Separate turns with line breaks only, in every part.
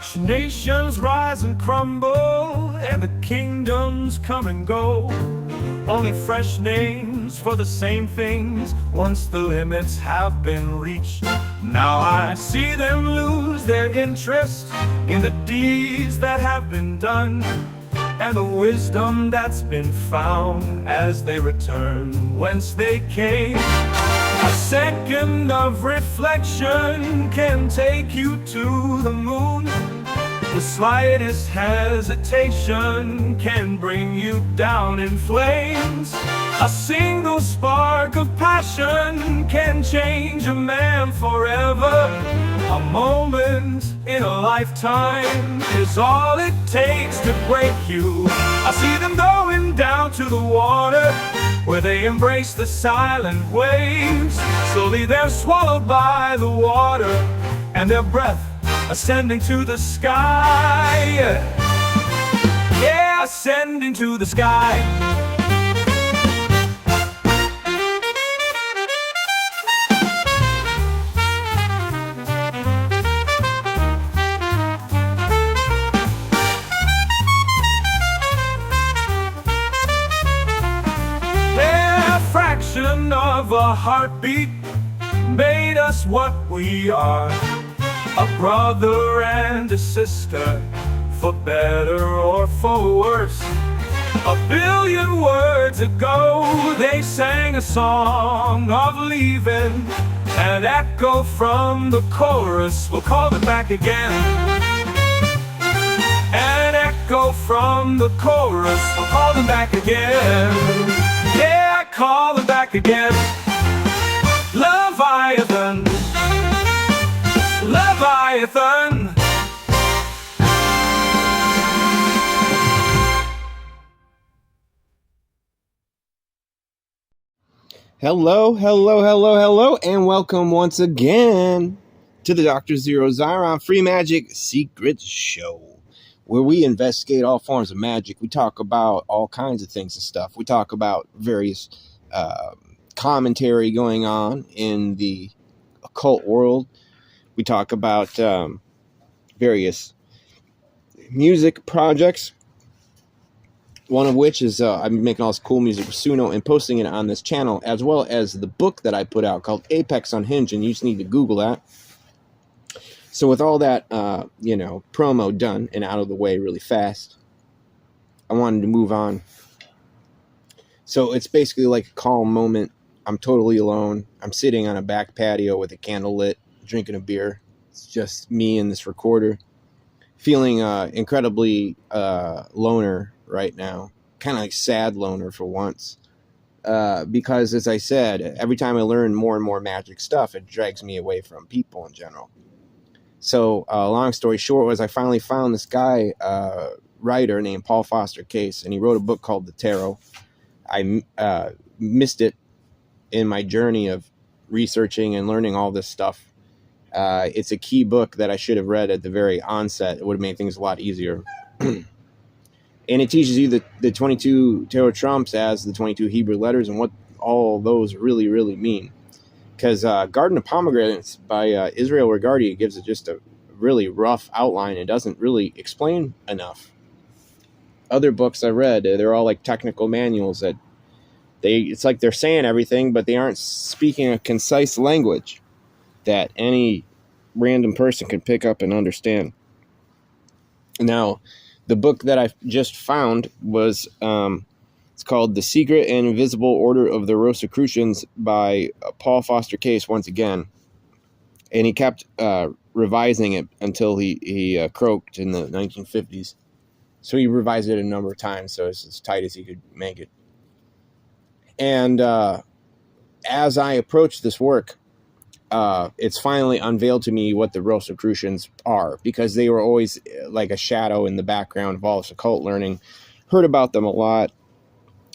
Watch nations rise and crumble, and the kingdoms come and go. Only fresh names for the same things, once the limits have been reached. Now I see them lose their interest in the deeds that have been done, and the wisdom that's been found as they return whence they came. A second of reflection can take you to the moon. The slightest hesitation can bring you down in flames. A single spark of passion can change a man forever. A moment in a lifetime is all it takes to break you. I see them going down to the water, where they embrace the silent waves. Slowly they're swallowed by the water, and their breath ascending to the sky. Yeah, ascending to the sky. Their fraction of a heartbeat made us what we are. A brother and a sister, for better or for worse. A billion words ago, they sang a song of leaving. An echo from the chorus will call them back again. An echo from the chorus will call them back again. Yeah, I call them back again. Leviathan, Leviathan.
Hello, and welcome once again to the Dr. Zeero Xiron Free Magic Secret Show, where we investigate all forms of magic. We talk about all kinds of things and stuff. We talk about various commentary going on in the occult world. We talk about various music projects, one of which is I've been making all this cool music with Suno and posting it on this channel, as well as the book that I put out called Apex Unhinged, and you just need to Google that. So with all that, promo done and out of the way really fast, I wanted to move on. So it's basically like a calm moment. I'm totally alone. I'm sitting on a back patio with a candle lit, drinking a beer. It's just me and this recorder, feeling incredibly loner right now, kind of like sad loner for once, because as I said, every time I learn more and more magic stuff, it drags me away from people in general. So long story short was I finally found this guy, writer named Paul Foster Case, and he wrote a book called The Tarot. I missed it in my journey of researching and learning all this stuff. It's a key book that I should have read at the very onset. It would have made things a lot easier. And it teaches you the 22 tarot trumps as the 22 Hebrew letters and what all those really, really mean. Because Garden of Pomegranates by Israel Regardie gives it just a really rough outline. It doesn't really explain enough. Other books I read, they're all like technical manuals that it's like they're saying everything, but they aren't speaking a concise language that any random person can pick up and understand. Now, the book that I just found was, it's called The Secret and Invisible Order of the Rosicrucians by Paul Foster Case once again. And he kept revising it until he croaked in the 1950s. So he revised it a number of times, so it's as tight as he could make it. And as I approached this work, it's finally unveiled to me what the Rosicrucians are, because they were always like a shadow in the background of all this occult learning. Heard about them a lot,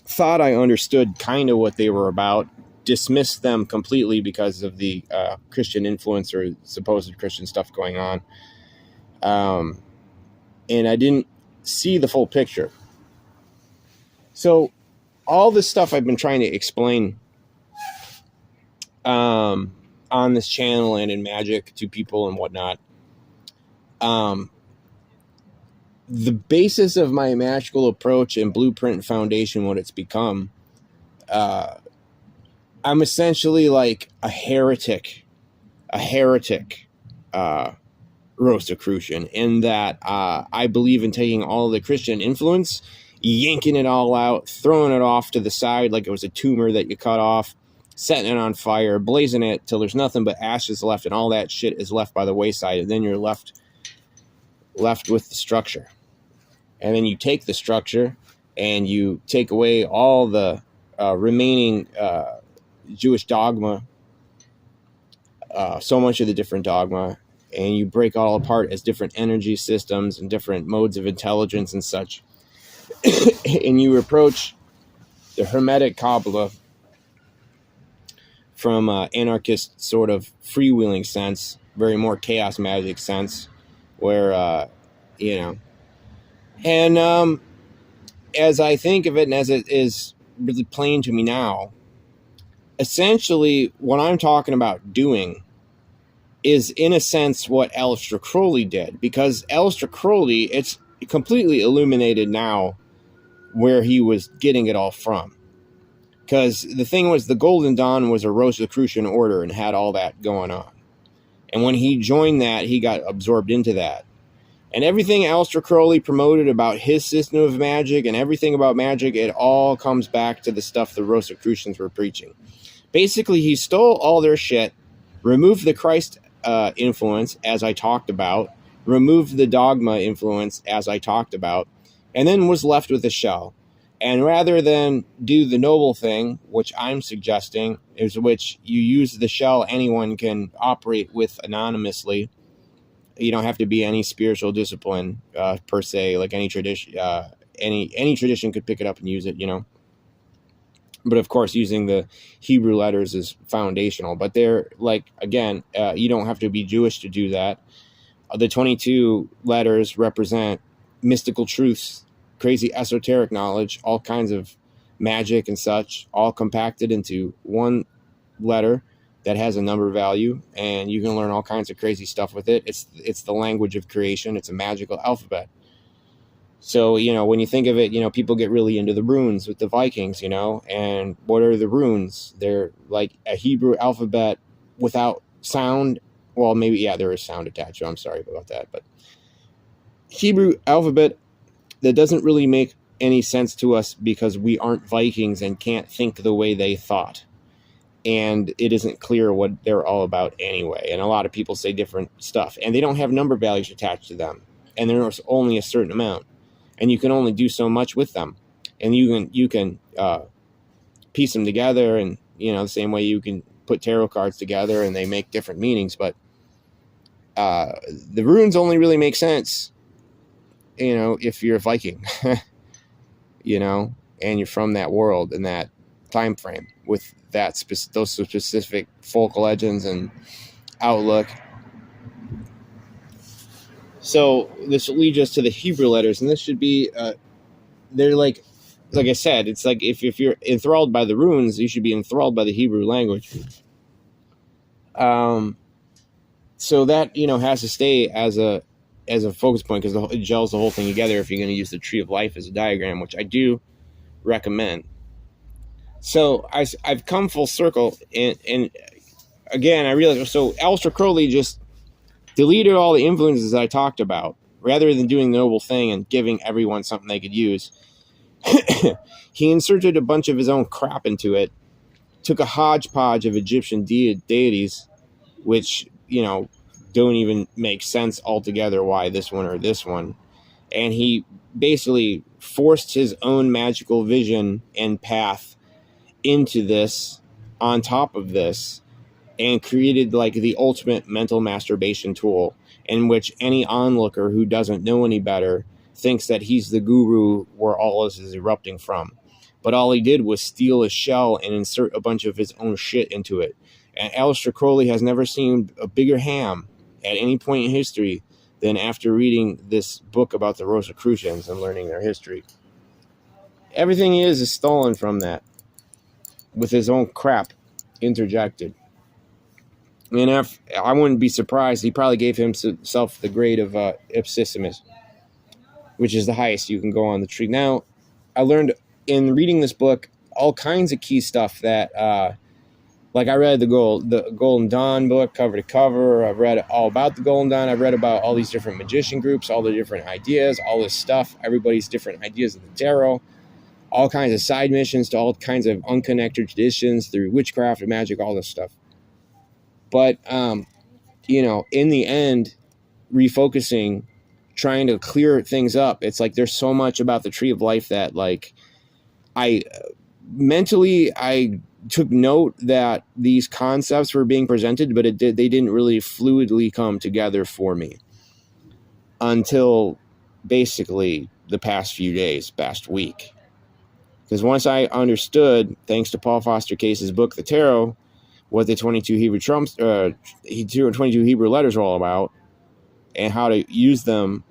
thought I understood kind of what they were about, dismissed them completely because of the Christian influence or supposed Christian stuff going on. And I didn't see the full picture. So all this stuff I've been trying to explain on this channel and in Magick to people and whatnot, the basis of my magical approach and blueprint and foundation, what it's become, I'm essentially like a heretic Rosicrucian, in that I believe in taking all the Christian influence, yanking it all out, throwing it off to the side like it was a tumor that you cut off, setting it on fire, blazing it till there's nothing but ashes left, and all that shit is left by the wayside, and then you're left with the structure. And then you take the structure and you take away all the remaining Jewish dogma, so much of the different dogma, and you break it all apart as different energy systems and different modes of intelligence and such. And you approach the Hermetic Kabbalah from anarchist sort of freewheeling sense, very more chaos magic sense, where, and as I think of it and as it is really plain to me now, essentially what I'm talking about doing is, in a sense, what Aleister Crowley did, because Aleister Crowley, it's completely illuminated now where he was getting it all from. Because the thing was, the Golden Dawn was a Rosicrucian order and had all that going on. And when he joined that, he got absorbed into that. And everything Aleister Crowley promoted about his system of magic and everything about magic, it all comes back to the stuff the Rosicrucians were preaching. Basically, he stole all their shit, removed the Christ influence, as I talked about, removed the dogma influence, as I talked about, and then was left with a shell. And rather than do the noble thing, which I'm suggesting, is which you use the shell anyone can operate with anonymously. You don't have to be any spiritual discipline per se, like any tradition. Any tradition could pick it up and use it, But of course, using the Hebrew letters is foundational. But they're like, again, you don't have to be Jewish to do that. The 22 letters represent mystical truths, crazy esoteric knowledge, all kinds of magic and such, all compacted into one letter that has a number value, and you can learn all kinds of crazy stuff with it. It's the language of creation. It's a magical alphabet. So, when you think of it, people get really into the runes with the Vikings, and what are the runes? They're like a Hebrew alphabet without sound. Well, maybe, yeah, there is sound attached. So I'm sorry about that. But Hebrew alphabet that doesn't really make any sense to us because we aren't Vikings and can't think the way they thought. And it isn't clear what they're all about anyway. And a lot of people say different stuff. And they don't have number values attached to them. And there's only a certain amount. And you can only do so much with them. And you can piece them together, and the same way you can put tarot cards together and they make different meanings. But the runes only really make sense, if you're a Viking, and you're from that world and that time frame with those specific folk legends and outlook. So this will lead us to the Hebrew letters, and this should be, they're like I said, it's like if you're enthralled by the runes, you should be enthralled by the Hebrew language. So that, has to stay as a focus point, because it gels the whole thing together if you're going to use the Tree of Life as a diagram, which I do recommend. So I've come full circle, and again, I realized, so Aleister Crowley just deleted all the influences I talked about. Rather than doing the noble thing and giving everyone something they could use, he inserted a bunch of his own crap into it, took a hodgepodge of Egyptian deities, which, don't even make sense altogether why this one or this one. And he basically forced his own magical vision and path into this, on top of this, and created like the ultimate mental masturbation tool, in which any onlooker who doesn't know any better thinks that he's the guru where all this is erupting from. But all he did was steal a shell and insert a bunch of his own shit into it. And Aleister Crowley has never seen a bigger ham at any point in history than after reading this book about the Rosicrucians and learning their history. Everything he is stolen from that, with his own crap interjected. And I wouldn't be surprised. He probably gave himself the grade of Ipsissimus. which is the highest you can go on the tree. Now, I learned in reading this book all kinds of key stuff that, like I read the Golden Dawn book cover to cover. I've read all about the Golden Dawn. I've read about all these different magician groups, all the different ideas, all this stuff, everybody's different ideas of the tarot, all kinds of side missions to all kinds of unconnected traditions through witchcraft and magic, all this stuff. But, in the end, refocusing, trying to clear things up, it's like there's so much about the Tree of Life that, like, I took note that these concepts were being presented, but they didn't really fluidly come together for me until basically the past week. Because once I understood, thanks to Paul Foster Case's book, The Tarot, what the 22 Hebrew letters are all about, and how to use them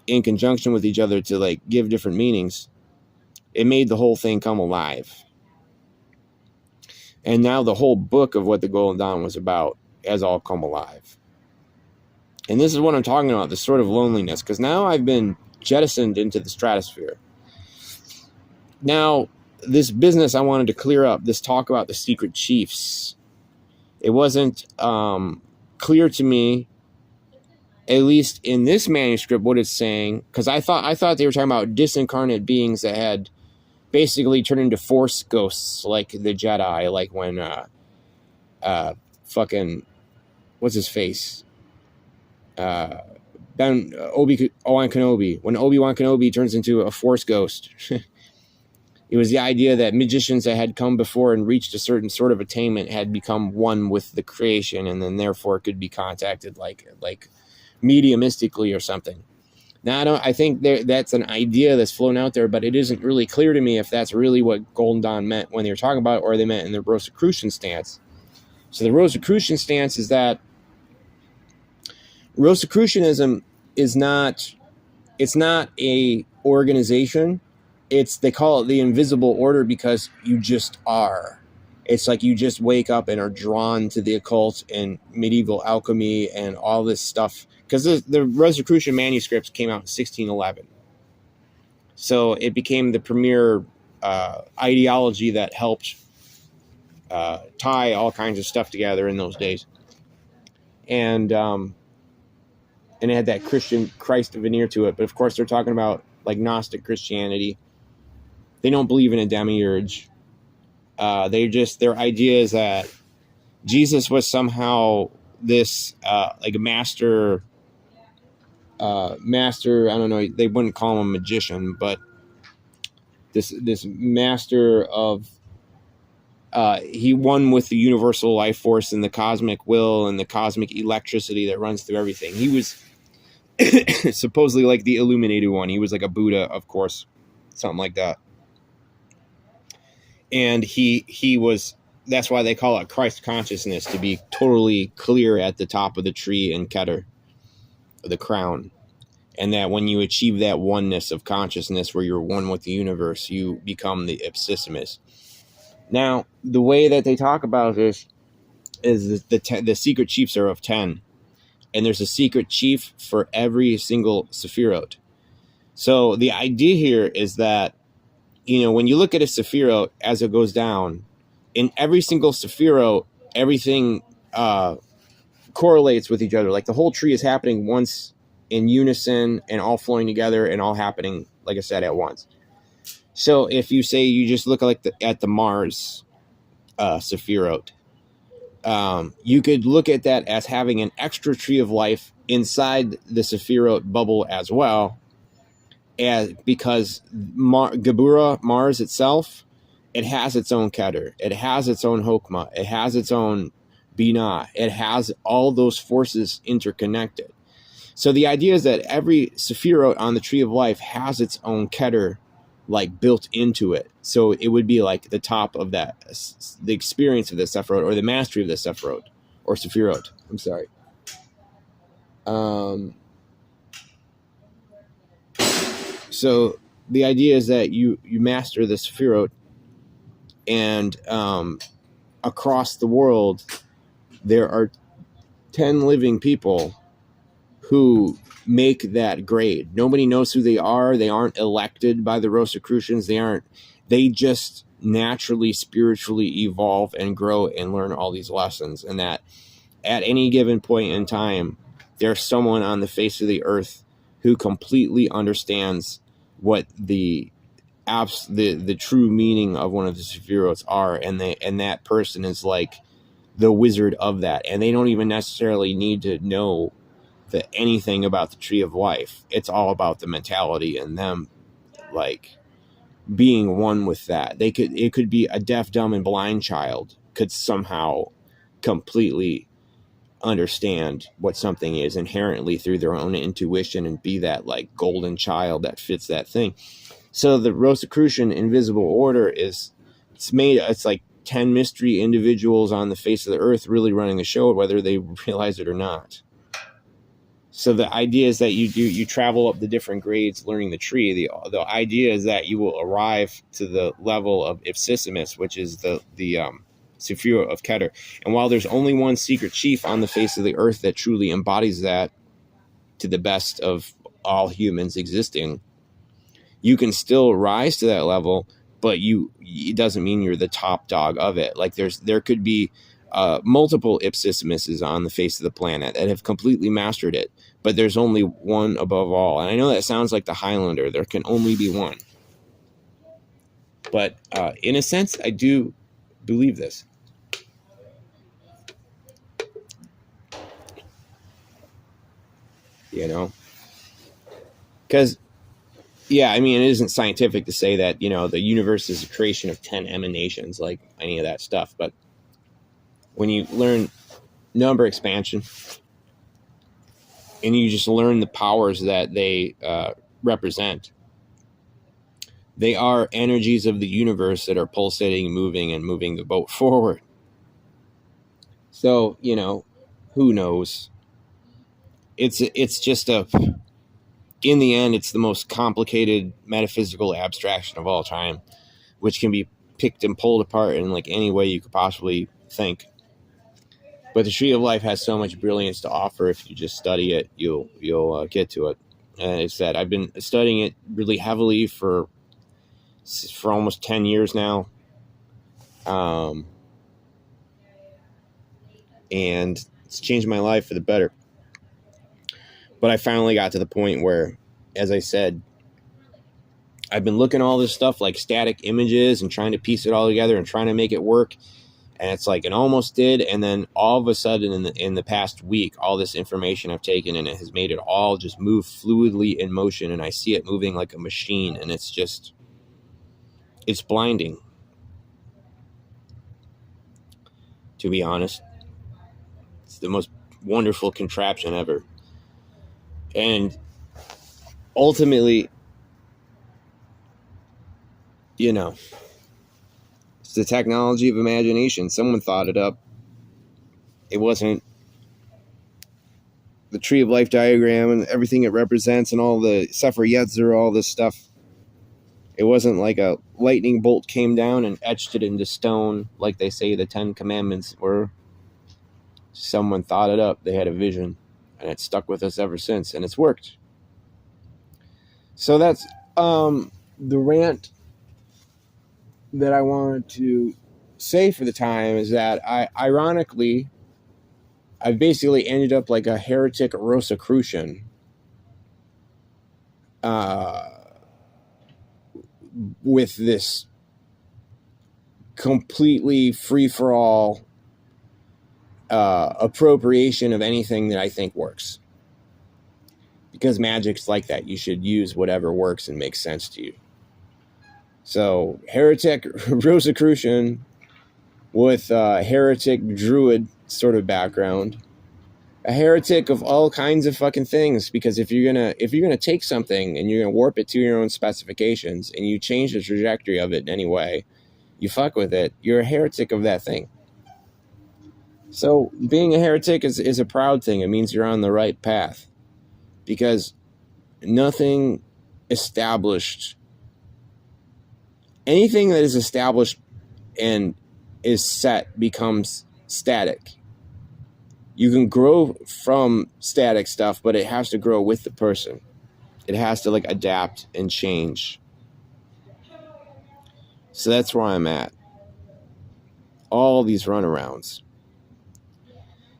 in conjunction with each other to, like, give different meanings, it made the whole thing come alive. And now the whole book of what the Golden Dawn was about has all come alive. And this is what I'm talking about, this sort of loneliness, because now I've been jettisoned into the stratosphere. Now, this business I wanted to clear up, this talk about the secret chiefs, it wasn't clear to me, at least in this manuscript, what it's saying, because I thought they were talking about disincarnate beings that had basically turned into force ghosts, like the Jedi, like when fucking what's his face, Obi-Wan Kenobi, when Obi-Wan Kenobi turns into a force ghost. It was the idea that magicians that had come before and reached a certain sort of attainment had become one with the creation, and then therefore could be contacted like mediumistically or something. Now, I think that's an idea that's flown out there, but it isn't really clear to me if that's really what Golden Dawn meant when they were talking about it, or they meant in the Rosicrucian stance. So the Rosicrucian stance is that Rosicrucianism is not a organization. They call it the invisible order because you just are. It's like you just wake up and are drawn to the occult and medieval alchemy and all this stuff. Because the Rosicrucian manuscripts came out in 1611. So it became the premier ideology that helped tie all kinds of stuff together in those days. And it had that Christian Christ veneer to it. But of course, they're talking about like Gnostic Christianity. They don't believe in a demiurge. Their idea is that Jesus was somehow this like a master. I don't know. They wouldn't call him a magician, but this master of. He won with the universal life force and the cosmic will and the cosmic electricity that runs through everything. He was supposedly like the illuminated one. He was like a Buddha, of course, something like that. And he was, that's why they call it Christ consciousness, to be totally clear at the top of the tree in Keter, the crown. And that when you achieve that oneness of consciousness where you're one with the universe, you become the ipsissimus. Now, the way that they talk about this is the secret chiefs are of 10. And there's a secret chief for every single Sephirot. So the idea here is that, when you look at a Sephirot as it goes down, in every single Sephirot, everything correlates with each other. Like the whole tree is happening once in unison and all flowing together and all happening, like I said, at once. So if you say you just look at the Mars Sephirot, you could look at that as having an extra tree of life inside the Sephirot bubble as well. Because Geburah, Mars itself, it has its own Keter, it has its own Hokmah, it has its own Binah, it has all those forces interconnected. So the idea is that every Sephirot on the Tree of Life has its own Keter, like built into it. So it would be like the top of that, the experience of the Sephirot, or the mastery of the Sephirot, or Sephirot. I'm sorry. So the idea is that you master the Sephirot, and across the world, there are 10 living people who make that grade. Nobody knows who they are. They aren't elected by the Rosicrucians. They just naturally spiritually evolve and grow and learn all these lessons, and that at any given point in time there's someone on the face of the earth who completely understands what the true meaning of one of the Sephiroths are, and that person is like the wizard of that, and they don't even necessarily need to know anything about the tree of life. It's all about the mentality and them like being one with that. It could be a deaf, dumb, and blind child could somehow completely understand what something is inherently through their own intuition and be that like golden child that fits that thing. So the Rosicrucian Invisible Order it's like 10 mystery individuals on the face of the earth really running the show, whether they realize it or not. So the idea is that you travel up the different grades learning the tree. The idea is that you will arrive to the level of Ipsissimus, which is the Sephiroth of Keter. And while there's only one secret chief on the face of the earth that truly embodies that to the best of all humans existing, you can still rise to that level, but it doesn't mean you're the top dog of it. Like there could be multiple Ipsissimuses on the face of the planet that have completely mastered it, but there's only one above all. And I know that sounds like the Highlander. There can only be one. But in a sense, I do believe this. You know? Because, yeah, I mean, it isn't scientific to say that, the universe is a creation of 10 emanations, like any of that stuff. But when you learn number expansion, and you just learn the powers that they represent, they are energies of the universe that are pulsating, moving the boat forward. So, who knows? It's just in the end, it's the most complicated metaphysical abstraction of all time, which can be picked and pulled apart in like any way you could possibly think. But the Tree of Life has so much brilliance to offer. If you just study it, you'll get to it. And it's that I've been studying it really heavily for almost 10 years now. And it's changed my life for the better. But I finally got to the point where, as I said, I've been looking at all this stuff like static images and trying to piece it all together and trying to make it work. And it's like it almost did. And then all of a sudden in the past week, all this information I've taken and it has made it all just move fluidly in motion. And I see it moving like a machine. And it's blinding, to be honest. It's the most wonderful contraption ever. And ultimately, it's the technology of imagination. Someone thought it up. It wasn't the Tree of Life diagram and everything it represents and all the Sefer Yetzirah, all this stuff. It wasn't like a lightning bolt came down and etched it into stone like they say the 10 Commandments were. Someone thought it up. They had a vision, and it's stuck with us ever since, and it's worked. So that's the rant that I wanted to say for the time is that I've basically ended up like a heretic Rosicrucian. With this completely free-for-all appropriation of anything that I think works. Because magic's like that. You should use whatever works and makes sense to you. So, heretic Rosicrucian with a heretic druid sort of background. A heretic of all kinds of fucking things, because if you're gonna take something and you're gonna warp it to your own specifications and you change the trajectory of it in any way, you fuck with it, you're a heretic of that thing. So being a heretic is a proud thing. It means you're on the right path, because anything that is established and is set becomes static. You can grow from static stuff, but it has to grow with the person. It has to like adapt and change. So that's where I'm at. All these runarounds.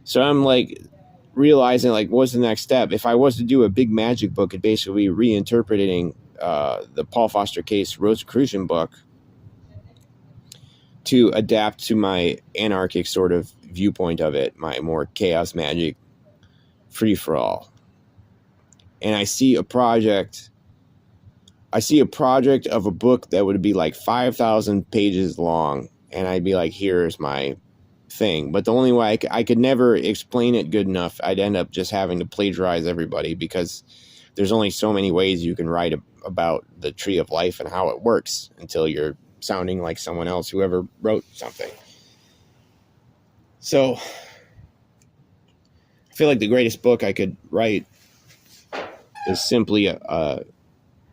So I'm like realizing like what's the next step. If I was to do a big Magick book, it'd basically be reinterpreting the Paul Foster Case Rosicrucian book to adapt to my anarchic sort of viewpoint of it, my more chaos magic free-for-all. And I see a project of a book that would be like 5,000 pages long, and I'd be like, here's my thing. But the only way I could never explain it good enough, I'd end up just having to plagiarize everybody, because there's only so many ways you can write about the tree of life and how it works until you're sounding like someone else who ever wrote something. So I feel like the greatest book I could write is simply a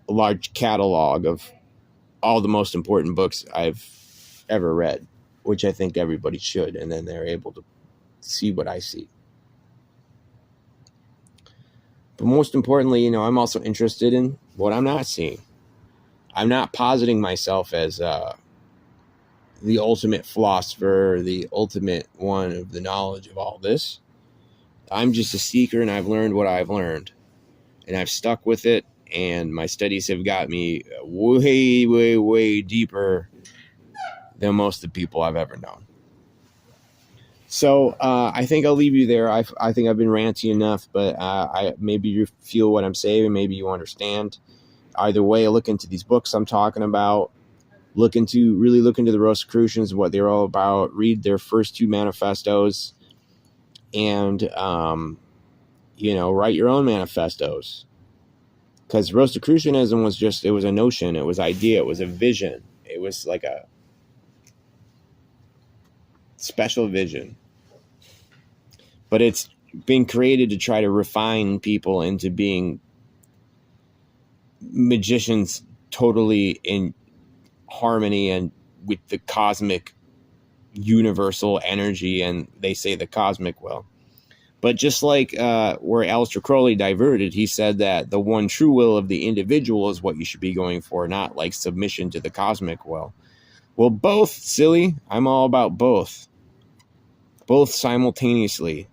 large catalog of all the most important books I've ever read, which I think everybody should, and then they're able to see what I see. But most importantly, I'm also interested in what I'm not seeing. I'm not positing myself as the ultimate philosopher, the ultimate one of the knowledge of all this. I'm just a seeker, and I've learned what I've learned, and I've stuck with it, and my studies have got me way, way, way deeper than most of the people I've ever known. So I think I'll leave you there. I think I've been ranty enough, but maybe you feel what I'm saying, maybe you understand. Either way, look into these books I'm talking about. Really look into the Rosicrucians, what they're all about. Read their first two manifestos, and write your own manifestos. Because Rosicrucianism was it was a notion, it was an idea, it was a vision, it was like a special vision. But it's been created to try to refine people into being magicians totally in harmony and with the cosmic universal energy, and they say the cosmic will. But just like where Aleister Crowley diverted, he said that the one true will of the individual is what you should be going for, not like submission to the cosmic will. Well, both, silly. I'm all about both. Both simultaneously.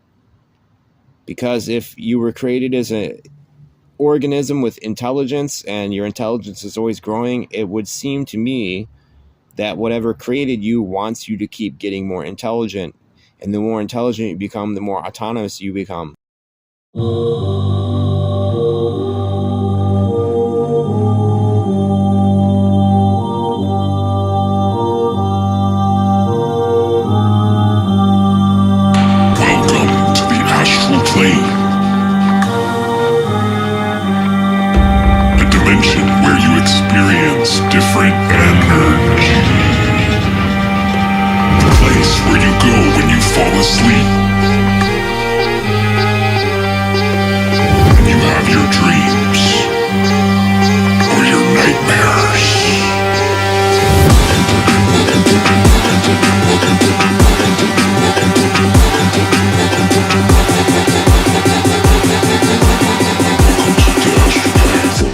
Because if you were created as an organism with intelligence, and your intelligence is always growing, it would seem to me that whatever created you wants you to keep getting more intelligent. And the more intelligent you become, the more autonomous you become.
Welcome to the astral plane, a dimension where you experience different energy. The place where you go when you fall asleep. When you have your dreams or your nightmares.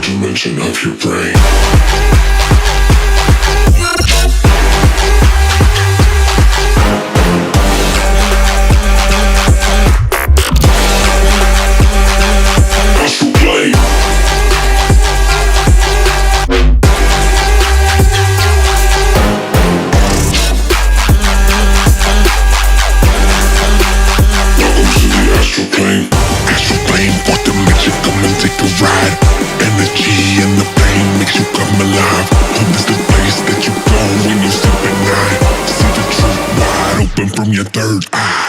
Dimension of your brain. Astral plane. Welcome to the astral plane. Astral plane, what dimension? Come and take a ride. Energy and the pain makes you come alive. Home is the place that you go when you sleep at night. See the truth wide open from your third eye.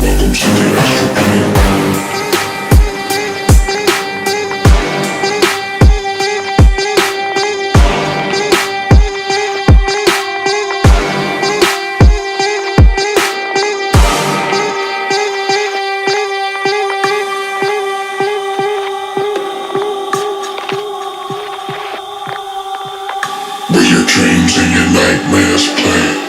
Welcome to the astral plane. your nightmares play.